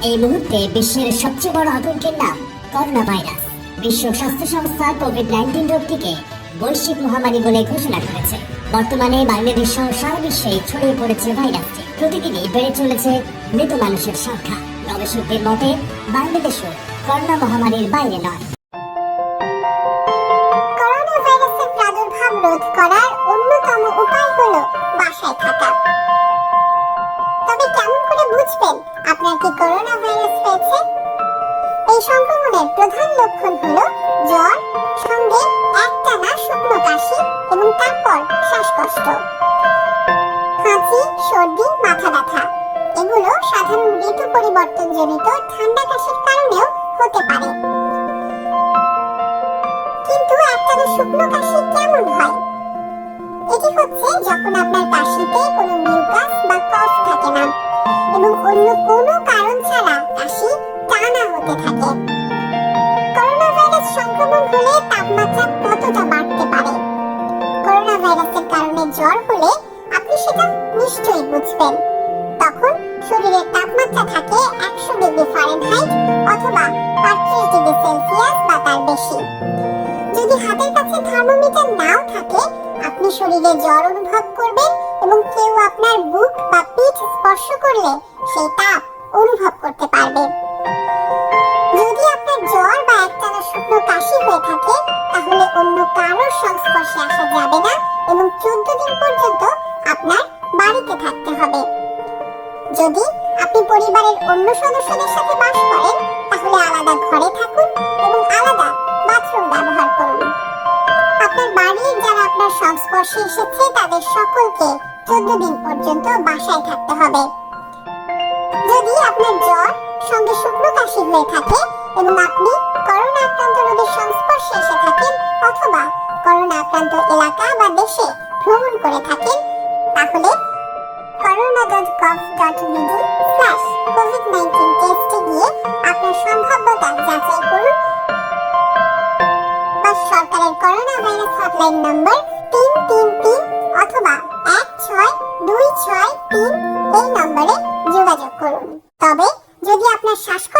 এই মুহূর্তে বিশ্বের সবচেয়ে বড় আতঙ্কের নাম করোনা ভাইরাস। বিশ্ব স্বাস্থ্য সংস্থা কোভিড-19 রোগটিকে বৈশ্বিক মহামারী বলে ঘোষণা করেছে। বর্তমানে বাংলাদেশ সহ সারা বিশ্বে ছড়িয়ে পড়েছে ভাইরাসটি। প্রতিদিনই বেড়ে চলেছে মৃত মানুষের সংখ্যা। গবেষকদের মতে বাংলাদেশও করোনা মহামারীর বাইরে নয়। করোনা ভাইরাসের প্রাদুর্ভাব রোধ করার অন্যতম উপায় হলো বাসায় থাকা। তবে কেমন করে বুঝবেন আপনার কি করোনা ভাইরাস হয়েছে? এই সংক্রমণের প্রধান লক্ষণ হলো জ্বর, সঙ্গে একটানা শুকনো কাশি এবং তারপর শ্বাসকষ্ট, হাঁচি, সর্দি, মাথা ব্যথা। এগুলো সাধারণ ঋতু পরিবর্তনজনিত ঠান্ডা কাশির কারণেও হতে পারে। কিন্তু একটানা শুকনো কাশি কেমন হয়? এটি হচ্ছে যখন আপনার কাশিতে কোনো মিউকাস বা কফ থাকে না এবং অন্য কোনো কারণ ছাড়া কাশি টানা হতে থাকে। করোনা ভাইরাস সংক্রমণ হলে তাপমাত্রা কতটা বাড়তে পারে? করোনা ভাইরাসের কারণে জ্বর হলে আপনি সেটা নিশ্চয়ই বুঝবেন। তখন শরীরের তাপমাত্রা থাকে 100 ডিগ্রি ফারেনহাইট অথবা 35 ডিগ্রি সেলসিয়াস বা তার বেশি। যদি হাতের কাছে থার্মোমিটার নাও থাকে, আপনি শরীরে জ্বর অনুভব করবেন এবং কেউ আপনার বুক বা পিঠ স্পর্শ করলে সেই তাপ অনুভব করতে পারবে। যদি আপনার জ্বর বা একটানা শুকনো কাশি হয়ে থাকে, তাহলে অন্য কারোর সংস্পর্শে আসা যাবে না এবং 14 দিন পর্যন্ত আপনার বাড়িতে থাকতে হবে। যদি আপনি পরিবারের অন্য সদস্যদের সাথে বাস করেন, তাহলে আলাদা ঘরে থাকুন এবং আলাদা বাথরুম ব্যবহার করুন। আপনার বাড়ির যারা আপনার সংস্পর্শে এসেছে তাদের সকলকে 14 দিন পর্যন্ত বাসায় থাকতে হবে। যদি আপনার জ্বর সঙ্গে শুকনো কাশি হয়ে থাকে এবং আপনি করোনা আক্রান্ত রোগীর সংস্পর্শে এসে থাকেন অথবা করোনা আক্রান্ত এলাকা বা দেশে ভ্রমণ করে থাকেন, তাহলে corona.gov.bd/covid19 টেস্টে গিয়ে আপনার সম্ভাব্যতা যাচাই করুন বা সরকারের করোনা ভাইরাস হটলাইন নম্বর 333 অথবা 16263 এই নম্বরে যোগাযোগ করুন। তবে যদি আপনার শ্বাসকষ্ট